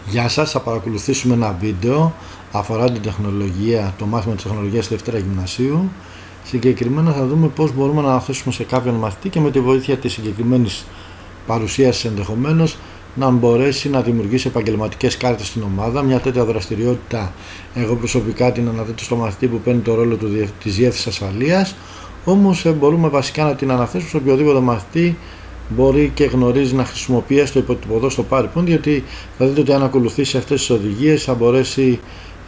Γεια σας, θα παρακολουθήσουμε ένα βίντεο αφορά την τεχνολογία, το μάθημα της τεχνολογίας δεύτερα γυμνασίου. Συγκεκριμένα θα δούμε πώς μπορούμε να αναθέσουμε σε κάποιον μαθητή και με τη βοήθεια της συγκεκριμένης παρουσίασης ενδεχομένως να μπορέσει να δημιουργήσει επαγγελματικές κάρτες στην ομάδα. Μια τέτοια δραστηριότητα εγώ προσωπικά την αναθέτω στο μαθητή που παίρνει το ρόλο της διεύθυνσης ασφαλείας, όμως μπορούμε βασικά να την αναθέσουμε σε οποιοδήποτε μαθητή μπορεί και γνωρίζει να χρησιμοποιεί στο υποτυπωδό στο PowerPoint, γιατί θα δείτε ότι αν ακολουθήσει αυτές τις οδηγίες θα μπορέσει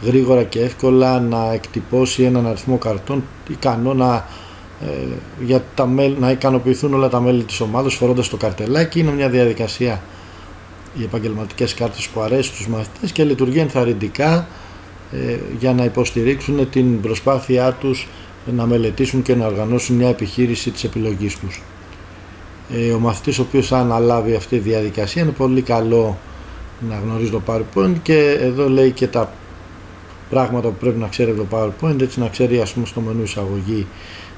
γρήγορα και εύκολα να εκτυπώσει έναν αριθμό καρτών ικανό να ικανοποιηθούν όλα τα μέλη της ομάδας φορώντας το καρτελάκι. Είναι μια διαδικασία, οι επαγγελματικές κάρτες, που αρέσει στους μαθητές και λειτουργεί ενθαρρυντικά για να υποστηρίξουν την προσπάθειά τους να μελετήσουν και να οργανώσουν μια επιχείρηση της επιλογής τους. Ο μαθητής ο οποίος θα αναλάβει αυτή τη διαδικασία είναι πολύ καλό να γνωρίζει το PowerPoint, και εδώ λέει και τα πράγματα που πρέπει να ξέρει το PowerPoint, έτσι να ξέρει ας πούμε στο μενού εισαγωγή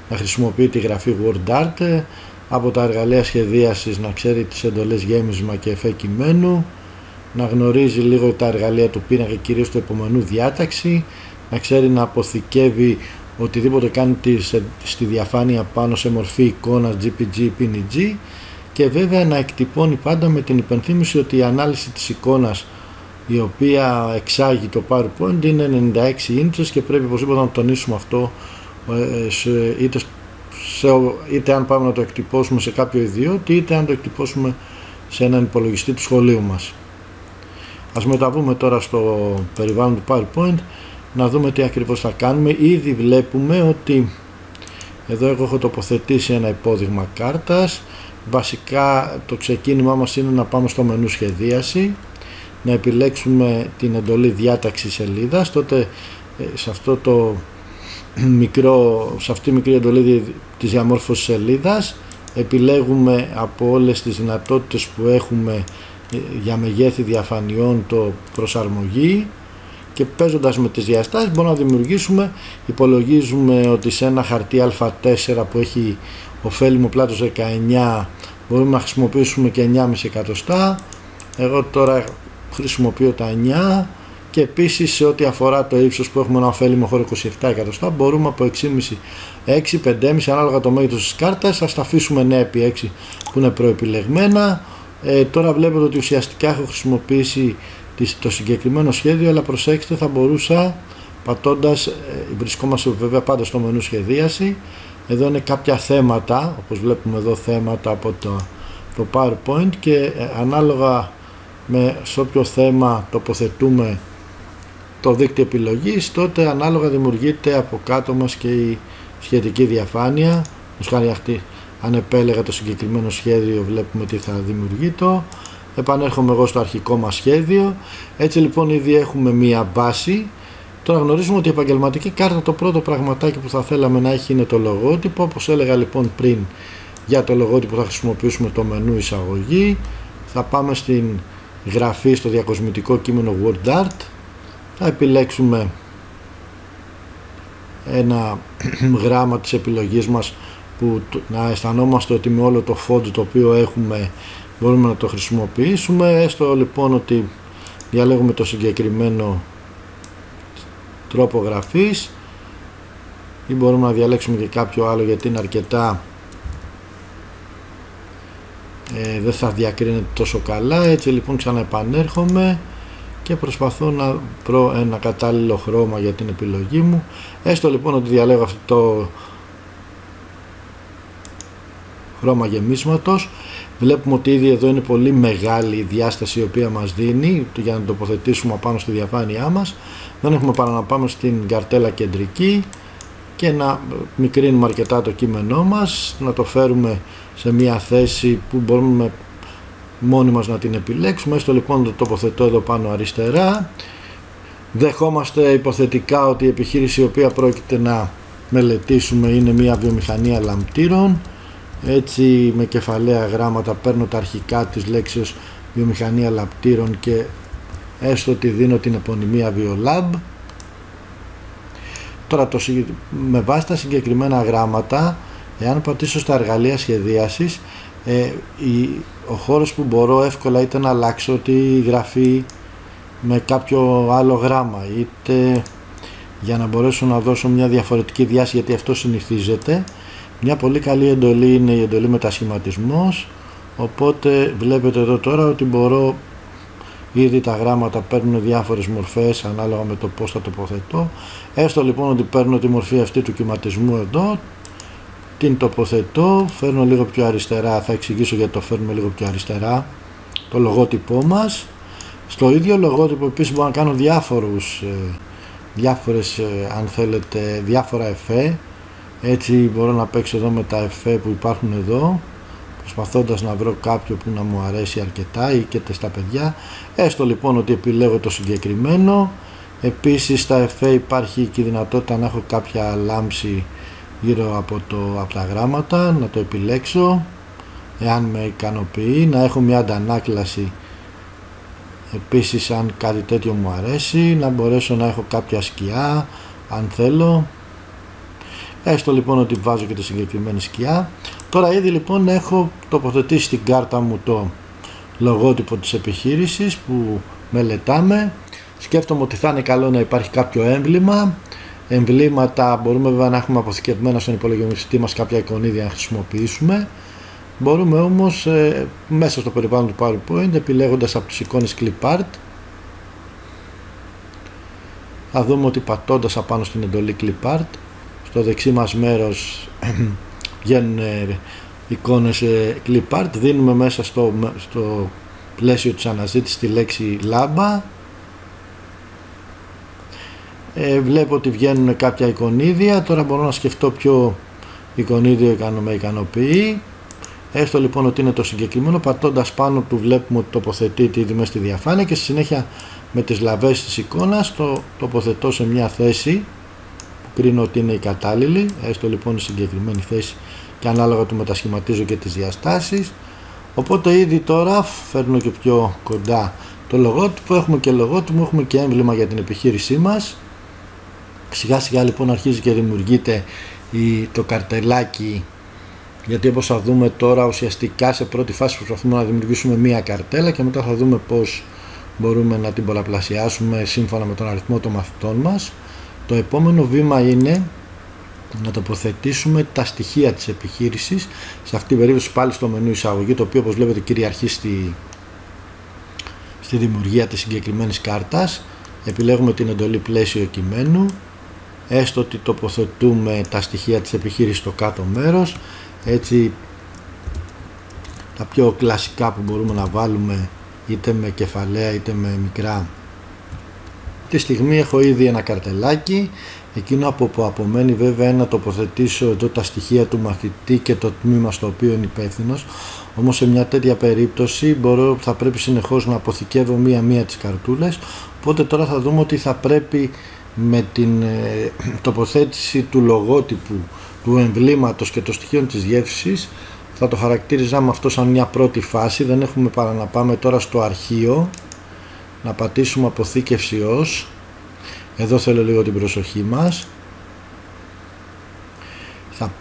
να χρησιμοποιεί τη γραφή WordArt, από τα εργαλεία σχεδίασης να ξέρει τις εντολές γέμισμα και εφέ κειμένου, να γνωρίζει λίγο τα εργαλεία του πίνακα και κυρίως το υπομενού διάταξη, να ξέρει να αποθηκεύει οτιδήποτε κάνει στη διαφάνεια πάνω σε μορφή εικόνας JPG ή PNG, και βέβαια να εκτυπώνει πάντα με την υπενθύμηση ότι η ανάλυση της εικόνας η οποία εξάγει το PowerPoint είναι 96 inches και πρέπει οπωσδήποτε να τονίσουμε αυτό, είτε αν πάμε να το εκτυπώσουμε σε κάποιο ιδιώτη είτε αν το εκτυπώσουμε σε έναν υπολογιστή του σχολείου μας. Ας μεταβούμε τώρα στο περιβάλλον του PowerPoint να δούμε τι ακριβώς θα κάνουμε. Ήδη βλέπουμε ότι εδώ εγώ έχω τοποθετήσει ένα υπόδειγμα κάρτας. Βασικά το ξεκίνημά μας είναι να πάμε στο μενού σχεδίαση, να επιλέξουμε την εντολή διάταξη σελίδας. Τότε σε αυτή τη μικρή εντολή της διαμόρφωσης σελίδας επιλέγουμε από όλες τις δυνατότητες που έχουμε για μεγέθη διαφανειών το προσαρμογή, και παίζοντας με τις διαστάσεις μπορούμε να δημιουργήσουμε. Υπολογίζουμε ότι σε ένα χαρτί Α4 που έχει ωφέλιμο πλάτος 19 μπορούμε να χρησιμοποιήσουμε και 9,5 εκατοστά. Εγώ τώρα χρησιμοποιώ τα 9, και επίσης σε ό,τι αφορά το ύψος που έχουμε ένα ωφέλιμο χώρο 27 εκατοστά μπορούμε από 6,5, 6, 5,5 ανάλογα το μέγεθος της κάρτας. Ας τα αφήσουμε 9x6 που είναι προεπιλεγμένα. Τώρα βλέπετε ότι ουσιαστικά έχω χρησιμοποιήσει το συγκεκριμένο σχέδιο, αλλά προσέξτε, θα μπορούσα πατώντας, βρισκόμαστε βέβαια πάντα στο μενού σχεδίαση, εδώ είναι κάποια θέματα, όπως βλέπουμε εδώ θέματα από το PowerPoint, και ανάλογα σε όποιο θέμα τοποθετούμε το δίκτυο επιλογής, τότε ανάλογα δημιουργείται από κάτω μας και η σχετική διαφάνεια. Αν επέλεγα το συγκεκριμένο σχέδιο βλέπουμε τι θα δημιουργείται. Επανέρχομαι εγώ στο αρχικό μας σχέδιο. Έτσι λοιπόν ήδη έχουμε μία βάση. Τώρα γνωρίζουμε ότι η επαγγελματική κάρτα, το πρώτο πραγματάκι που θα θέλαμε να έχει είναι το λογότυπο. Όπως έλεγα λοιπόν πριν, για το λογότυπο θα χρησιμοποιήσουμε το μενού εισαγωγή. Θα πάμε στην γραφή, στο διακοσμητικό κείμενο WordArt. Θα επιλέξουμε ένα γράμμα της επιλογής μας που να αισθανόμαστε ότι με όλο το font το οποίο έχουμε μπορούμε να το χρησιμοποιήσουμε. Έστω λοιπόν ότι διαλέγουμε το συγκεκριμένο τρόπο γραφής, ή μπορούμε να διαλέξουμε και κάποιο άλλο γιατί είναι αρκετά δεν θα διακρίνεται τόσο καλά. Έτσι λοιπόν ξαναεπανέρχομαι και προσπαθώ να βρω ένα κατάλληλο χρώμα για την επιλογή μου. Έστω λοιπόν ότι διαλέγω αυτό το χρώμα γεμίσματος. Βλέπουμε ότι ήδη εδώ είναι πολύ μεγάλη η διάσταση η οποία μας δίνει για να τοποθετήσουμε πάνω στη διαφάνειά μας. Δεν έχουμε παρά να πάμε στην καρτέλα κεντρική και να μικρύνουμε αρκετά το κείμενό μας, να το φέρουμε σε μια θέση που μπορούμε μόνοι μας να την επιλέξουμε. Έστω λοιπόν το τοποθετώ εδώ πάνω αριστερά. Δεχόμαστε υποθετικά ότι η επιχείρηση η οποία πρόκειται να μελετήσουμε είναι μια βιομηχανία λαμπτήρων. Έτσι με κεφαλαία γράμματα παίρνω τα αρχικά της λέξης βιομηχανία λαμπτήρων και έστω ότι δίνω την επωνυμία Violab. Τώρα με βάση τα συγκεκριμένα γράμματα, εάν πατήσω στα εργαλεία σχεδίασης, ο χώρος που μπορώ εύκολα είτε να αλλάξω τη γραφή με κάποιο άλλο γράμμα, είτε για να μπορέσω να δώσω μια διαφορετική διάσταση, γιατί αυτό συνηθίζεται. Μια πολύ καλή εντολή είναι η εντολή μετασχηματισμός, οπότε βλέπετε εδώ τώρα ότι μπορώ, ήδη τα γράμματα παίρνουν διάφορες μορφές ανάλογα με το πώς θα τοποθετώ. Έστω λοιπόν ότι παίρνω τη μορφή αυτή του κυματισμού εδώ, την τοποθετώ, φέρνω λίγο πιο αριστερά, θα εξηγήσω γιατί το φέρνουμε λίγο πιο αριστερά, το λογότυπό μας. Στο ίδιο λογότυπο επίσης μπορώ να κάνω αν θέλετε, διάφορα εφέ. Έτσι μπορώ να παίξω εδώ με τα εφέ που υπάρχουν εδώ, προσπαθώντας να βρω κάποιο που να μου αρέσει αρκετά ή και στα παιδιά. Έστω λοιπόν ότι επιλέγω το συγκεκριμένο. Επίσης στα εφέ υπάρχει και η δυνατότητα να έχω κάποια λάμψη γύρω από τα γράμματα, να το επιλέξω εάν με ικανοποιεί, να έχω μια αντανάκλαση επίσης αν κάτι τέτοιο μου αρέσει, να μπορέσω να έχω κάποια σκιά αν θέλω. Έστω λοιπόν ότι βάζω και τη συγκεκριμένη σκιά. Τώρα ήδη λοιπόν έχω τοποθετήσει στην κάρτα μου το λογότυπο της επιχείρησης που μελετάμε. Σκέφτομαι ότι θα είναι καλό να υπάρχει κάποιο έμβλημα. Εμβλήματα μπορούμε βέβαια να έχουμε αποθηκευμένα στον υπολογιστή μας κάποια εικονίδια να χρησιμοποιήσουμε. Μπορούμε όμως μέσα στο περιβάλλον του PowerPoint, επιλέγοντας από τις εικόνες Clipart, θα δούμε ότι πατώντας απάνω στην εντολή Clipart, στο δεξί μας μέρος βγαίνουν εικόνες Clipart, δίνουμε μέσα στο πλαίσιο της αναζήτησης τη λέξη λάμπα. Βλέπω ότι βγαίνουν κάποια εικονίδια, τώρα μπορώ να σκεφτώ ποιο εικονίδιο με ικανοποιεί. Έστω λοιπόν ότι είναι το συγκεκριμένο, πατώντας πάνω του βλέπουμε ότι τοποθετείται ήδη μέσα στη διαφάνεια και στη συνέχεια με τις λαβές της εικόνας το τοποθετώ σε μια θέση που κρίνω ότι είναι η κατάλληλη. Έστω λοιπόν η συγκεκριμένη θέση και ανάλογα του μετασχηματίζω και τις διαστάσεις. Οπότε ήδη τώρα φέρνω και πιο κοντά το λογότυπο, έχουμε και λογότυπο, έχουμε και έμβλημα για την επιχείρησή μας. Σιγά σιγά λοιπόν αρχίζει και δημιουργείται το καρτελάκι, γιατί όπως θα δούμε τώρα ουσιαστικά σε πρώτη φάση προσπαθούμε να δημιουργήσουμε μία καρτέλα και μετά θα δούμε πώς μπορούμε να την πολλαπλασιάσουμε σύμφωνα με τον αριθμό των μαθητών μας. Το επόμενο βήμα είναι να τοποθετήσουμε τα στοιχεία της επιχείρησης, σε αυτή την περίπτωση πάλι στο μενού εισαγωγή, το οποίο όπως βλέπετε κυριαρχεί στη δημιουργία της συγκεκριμένης κάρτας. Επιλέγουμε την εντολή πλαίσιο κειμένου, έστω ότι τοποθετούμε τα στοιχεία της επιχείρησης στο κάτω μέρος. Έτσι τα πιο κλασικά που μπορούμε να βάλουμε είτε με κεφαλαία είτε με μικρά. Τη στιγμή έχω ήδη ένα καρτελάκι, εκείνο που απομένει βέβαια είναι να τοποθετήσω εδώ τα στοιχεία του μαθητή και το τμήμα στο οποίο είναι υπεύθυνος. Όμως σε μια τέτοια περίπτωση θα πρέπει συνεχώς να αποθηκεύω μία-μία τις καρτούλες, οπότε τώρα θα δούμε ότι θα πρέπει με την τοποθέτηση του λογότυπου, του εμβλήματος και των στοιχείων της διεύθυνσης, θα το χαρακτήριζαμε αυτό σαν μια πρώτη φάση. Δεν έχουμε παρά να πάμε τώρα στο αρχείο, να πατήσουμε αποθήκευση ως. Εδώ θέλω λίγο την προσοχή μας. Θα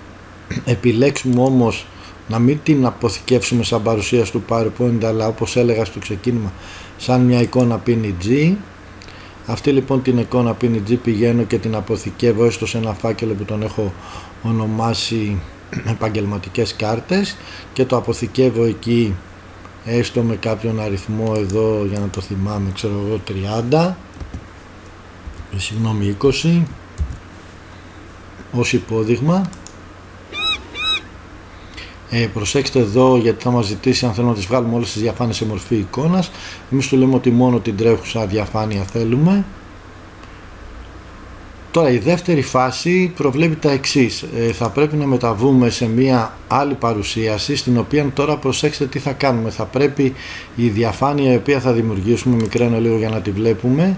επιλέξουμε όμως να μην την αποθηκεύσουμε σαν παρουσίαση του PowerPoint, αλλά όπως έλεγα στο ξεκίνημα σαν μια εικόνα PNG. Αυτή λοιπόν την εικόνα PNG πηγαίνω και την αποθηκεύω έστω σε ένα φάκελο που τον έχω ονομάσει επαγγελματικές κάρτες και το αποθηκεύω εκεί έστω με κάποιον αριθμό εδώ για να το θυμάμαι, ξέρω εγώ 20 ως υπόδειγμα. Προσέξτε εδώ γιατί θα μας ζητήσει αν θέλουμε να τις βγάλουμε όλες τις διαφάνειες σε μορφή εικόνας. Εμείς του λέμε ότι μόνο την τρέχουσα διαφάνεια θέλουμε. Τώρα η δεύτερη φάση προβλέπει τα εξής. Θα πρέπει να μεταβούμε σε μια άλλη παρουσίαση, στην οποία τώρα προσέξτε τι θα κάνουμε. Θα πρέπει η διαφάνεια η οποία θα δημιουργήσουμε, μικραίνω λίγο για να τη βλέπουμε,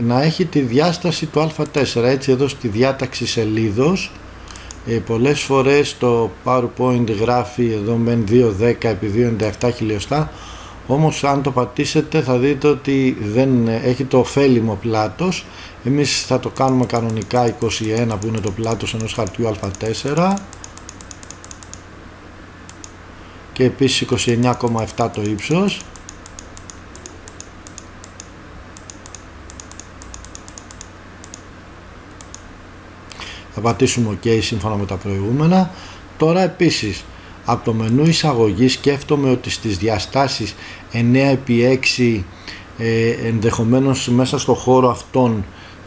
να έχει τη διάσταση του α4. Έτσι εδώ στη διάταξη σελίδος, πολλές φορές το PowerPoint γράφει εδώ μεν 210 επί 297 χιλιοστά, όμως αν το πατήσετε θα δείτε ότι δεν έχει το ωφέλιμο πλάτος. Εμείς θα το κάνουμε κανονικά 21 που είναι το πλάτος ενός χαρτιού α4 και επίσης 29,7 το ύψος. θα πατήσουμε OK σύμφωνα με τα προηγούμενα. Τώρα επίσης από το μενού εισαγωγή σκέφτομαι ότι στις διαστάσεις 9x6 ενδεχομένως μέσα στο χώρο αυτόν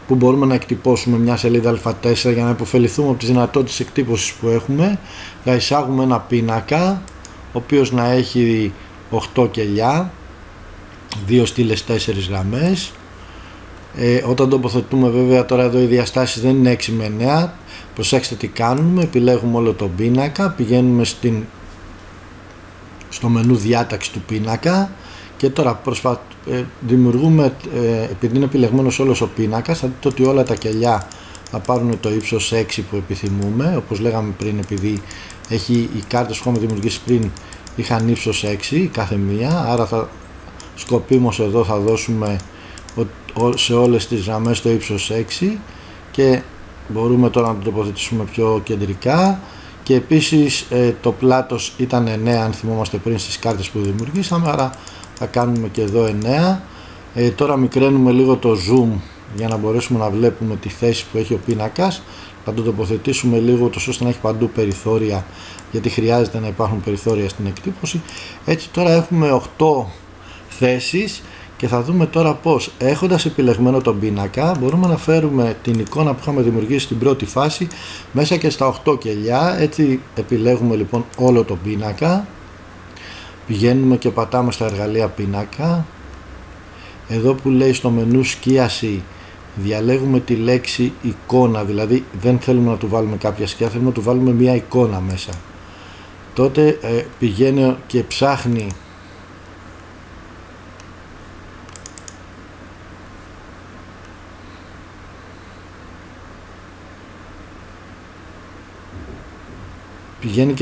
που μπορούμε να εκτυπώσουμε μια σελίδα α4 για να υποφεληθούμε από τις δυνατότητες εκτύπωσης που έχουμε, θα εισάγουμε ένα πίνακα ο οποίος να έχει 8 κελιά, 2 στήλες 4 γραμμές. Όταν τοποθετούμε, βέβαια τώρα εδώ οι διαστάσεις δεν είναι 6 με 9, προσέξτε τι κάνουμε, επιλέγουμε όλο τον πίνακα, πηγαίνουμε στο μενού διάταξη του πίνακα και τώρα δημιουργούμε, επειδή είναι επιλεγμένος όλος ο πίνακας, θα δείτε ότι όλα τα κελιά θα πάρουν το ύψος 6 που επιθυμούμε, όπως λέγαμε πριν, επειδή οι κάρτες που είχαμε δημιουργήσει πριν είχαν ύψος 6 κάθε μία, άρα σκοπίμως εδώ θα δώσουμε σε όλες τις γραμμές το ύψος 6 και μπορούμε τώρα να το τοποθετήσουμε πιο κεντρικά. Και επίσης το πλάτος ήταν 9 αν θυμόμαστε πριν στις κάρτες που δημιουργήσαμε, άρα θα κάνουμε και εδώ 9. Τώρα μικραίνουμε λίγο το zoom για να μπορέσουμε να βλέπουμε τη θέση που έχει ο πίνακας. Θα το τοποθετήσουμε λίγο ώστε να έχει παντού περιθώρια, γιατί χρειάζεται να υπάρχουν περιθώρια στην εκτύπωση. Έτσι τώρα έχουμε 8 θέσεις και θα δούμε τώρα πως, έχοντας επιλεγμένο τον πίνακα, μπορούμε να φέρουμε την εικόνα που είχαμε δημιουργήσει στην πρώτη φάση μέσα και στα 8 κελιά. Έτσι επιλέγουμε λοιπόν όλο τον πίνακα, πηγαίνουμε και πατάμε στα εργαλεία πίνακα. Εδώ που λέει στο μενού σκίαση διαλέγουμε τη λέξη εικόνα, δηλαδή δεν θέλουμε να του βάλουμε κάποια σκιά, θέλουμε να του βάλουμε μια εικόνα μέσα. Τότε πηγαίνει και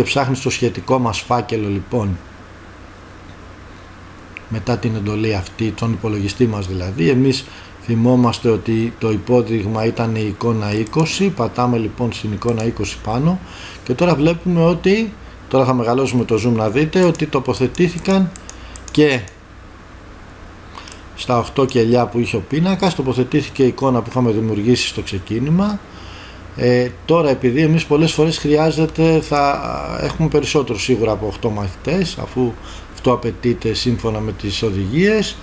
ψάχνει στο σχετικό μας φάκελο λοιπόν, μετά την εντολή αυτή, τον υπολογιστή μας δηλαδή. Εμείς θυμόμαστε ότι το υπόδειγμα ήταν η εικόνα 20, πατάμε λοιπόν στην εικόνα 20 πάνω και τώρα βλέπουμε ότι, τώρα θα μεγαλώσουμε το zoom να δείτε ότι τοποθετήθηκαν και στα 8 κελιά που είχε ο πίνακας, τοποθετήθηκε η εικόνα που είχαμε δημιουργήσει στο ξεκίνημα. Τώρα επειδή εμείς πολλές φορές χρειάζεται, θα έχουμε περισσότερο σίγουρα από 8 μαθητές, αφού αυτό απαιτείται σύμφωνα με τις οδηγίες,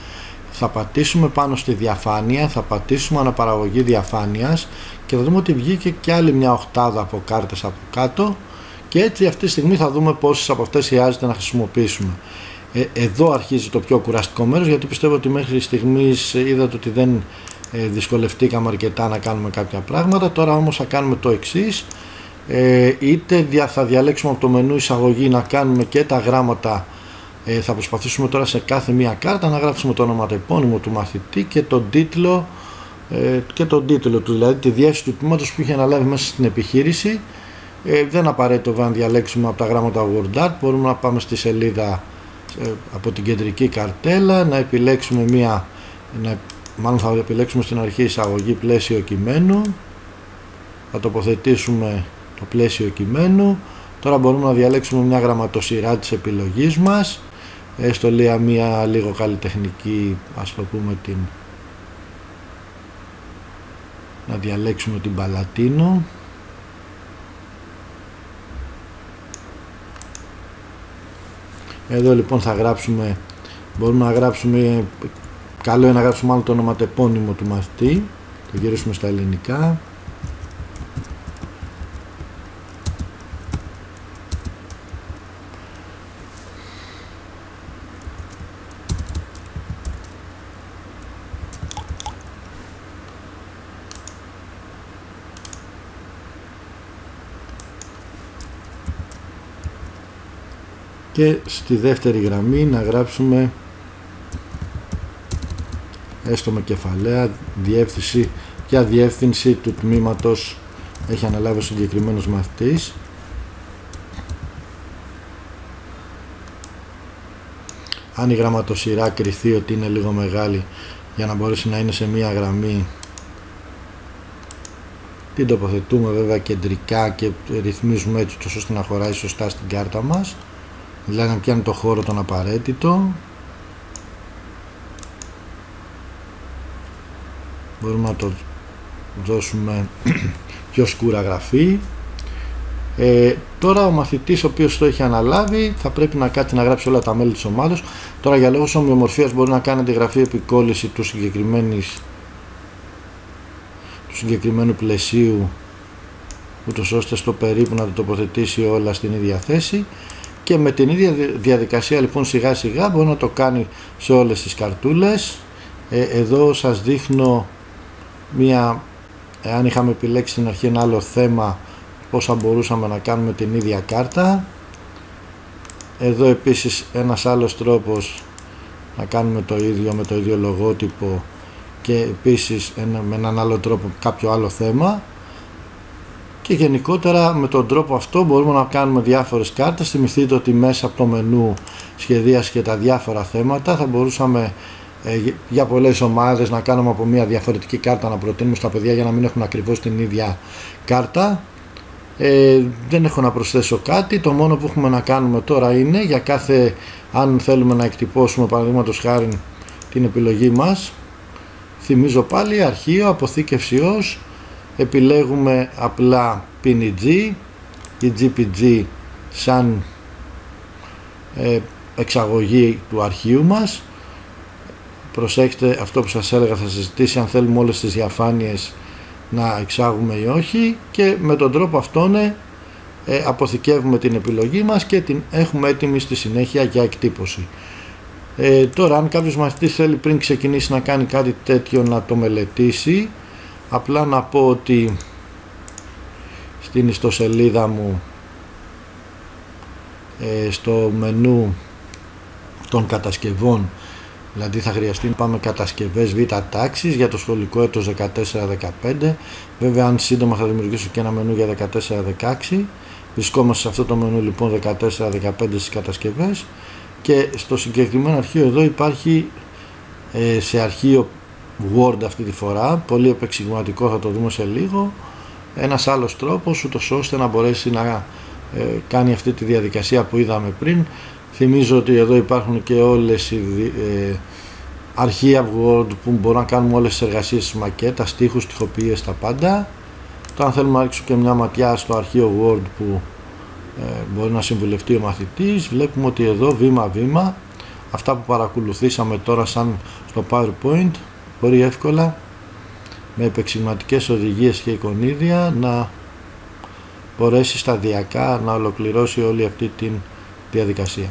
θα πατήσουμε πάνω στη διαφάνεια, θα πατήσουμε αναπαραγωγή διαφάνειας και θα δούμε ότι βγήκε και άλλη μια οχτάδα από κάρτες από κάτω και έτσι αυτή τη στιγμή θα δούμε πόσες από αυτές χρειάζεται να χρησιμοποιήσουμε. Εδώ αρχίζει το πιο κουραστικό μέρος, γιατί πιστεύω ότι μέχρι στιγμής είδατε ότι δεν δυσκολευτήκαμε αρκετά να κάνουμε κάποια πράγματα. Τώρα όμως θα κάνουμε το εξής, είτε θα διαλέξουμε από το μενού εισαγωγή να κάνουμε και τα γράμματα. Θα προσπαθήσουμε τώρα σε κάθε μία κάρτα να γράψουμε το ονοματεπώνυμο του μαθητή και τον τίτλο του, δηλαδή τη διεύθυνση του τμήματος που είχε αναλάβει μέσα στην επιχείρηση. Δεν απαραίτητο να διαλέξουμε από τα γράμματα WordArt, μπορούμε να πάμε στη σελίδα από την κεντρική καρτέλα, να επιλέξουμε μάλλον θα επιλέξουμε στην αρχή εισαγωγή πλαίσιο κειμένου, θα τοποθετήσουμε το πλαίσιο κειμένου. Τώρα μπορούμε να διαλέξουμε μια γραμματοσυρά της επιλογής μας, έστω μια λίγο καλλιτεχνική, ας το πούμε, να διαλέξουμε την Παλατίνο. Εδώ λοιπόν θα γράψουμε, μπορούμε να γράψουμε, καλό είναι να γράψουμε μάλλον το ονοματεπώνυμο του μαθητή, το γυρίσουμε στα ελληνικά. Και στη δεύτερη γραμμή να γράψουμε, έστω με κεφαλαία, διεύθυνση, ποια διεύθυνση του τμήματος έχει αναλάβει ο συγκεκριμένος μαθητής. Αν η γραμματοσυρά κριθεί ότι είναι λίγο μεγάλη, για να μπορέσει να είναι σε μία γραμμή, την τοποθετούμε βέβαια κεντρικά και ρυθμίζουμε έτσι ώστε να χωράει σωστά στην κάρτα μας, δηλαδή να πιάνει το χώρο τον απαραίτητο. Μπορούμε να το δώσουμε πιο σκούρα γραφή. Τώρα ο μαθητής ο οποίος το έχει αναλάβει θα πρέπει να κάτσει να γράψει όλα τα μέλη της ομάδας. Τώρα για λόγους ομοιομορφίας μπορεί να κάνει τη γραφή επικόλληση του συγκεκριμένου πλαισίου, ούτως ώστε στο περίπου να το τοποθετήσει όλα στην ίδια θέση, και με την ίδια διαδικασία λοιπόν σιγά σιγά μπορεί να το κάνει σε όλες τις καρτούλες. Εδώ σας δείχνω εάν είχαμε επιλέξει στην αρχή ένα άλλο θέμα, πώς θα μπορούσαμε να κάνουμε την ίδια κάρτα. Εδώ επίσης ένας άλλος τρόπος να κάνουμε το ίδιο με το ίδιο λογότυπο και επίσης με έναν άλλο τρόπο κάποιο άλλο θέμα, και γενικότερα με τον τρόπο αυτό μπορούμε να κάνουμε διάφορες κάρτες. Θυμηθείτε ότι μέσα από το μενού σχεδίαση και τα διάφορα θέματα θα μπορούσαμε για πολλές ομάδες να κάνουμε από μια διαφορετική κάρτα να προτείνουμε στα παιδιά για να μην έχουν ακριβώς την ίδια κάρτα. Δεν έχω να προσθέσω κάτι. Το μόνο που έχουμε να κάνουμε τώρα είναι για κάθε, αν θέλουμε να εκτυπώσουμε παραδείγματος χάρη την επιλογή μας, θυμίζω πάλι αρχείο, αποθήκευση ως, επιλέγουμε απλά PNG ή GPG σαν εξαγωγή του αρχείου μας. Προσέξτε αυτό που σας έλεγα, θα συζητήσει αν θέλουμε όλες τις διαφάνειες να εξάγουμε ή όχι, και με τον τρόπο αυτόν αποθηκεύουμε την επιλογή μας και την έχουμε έτοιμη στη συνέχεια για εκτύπωση. Τώρα αν κάποιος μαθητής θέλει πριν ξεκινήσει να κάνει κάτι τέτοιο να το μελετήσει, απλά να πω ότι στην ιστοσελίδα μου στο μενού των κατασκευών, δηλαδή θα χρειαστεί να πάμε κατασκευές β' τάξης για το σχολικό έτος 14-15. Βέβαια αν σύντομα θα δημιουργήσω και ένα μενού για 14-16. Βρισκόμαστε σε αυτό το μενού λοιπόν 14-15 στις κατασκευές, και στο συγκεκριμένο αρχείο εδώ υπάρχει σε αρχείο Word αυτή τη φορά, πολύ επεξηγηματικό, θα το δούμε σε λίγο, ένας άλλος τρόπος ούτως ώστε να μπορέσει να κάνει αυτή τη διαδικασία που είδαμε πριν. Θυμίζω ότι εδώ υπάρχουν και όλες οι αρχεία Word που μπορούν να κάνουμε όλες τις εργασίες της μακέτα, στίχους, στιχοποιίες, τα πάντα. Τώρα αν θέλουμε να ρίξουμε και μια ματιά στο αρχείο Word που μπορεί να συμβουλευτεί ο μαθητής, βλέπουμε ότι εδώ βήμα βήμα αυτά που παρακολουθήσαμε τώρα σαν στο PowerPoint μπορεί εύκολα με επεξηγηματικές οδηγίες και εικονίδια να μπορέσει σταδιακά να ολοκληρώσει όλη αυτή τη διαδικασία.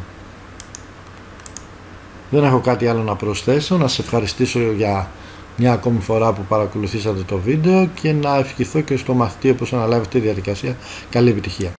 Δεν έχω κάτι άλλο να προσθέσω, να σας ευχαριστήσω για μια ακόμη φορά που παρακολουθήσατε το βίντεο και να ευχηθώ και στο μαθητή όπως αναλάβει αυτή τη διαδικασία καλή επιτυχία.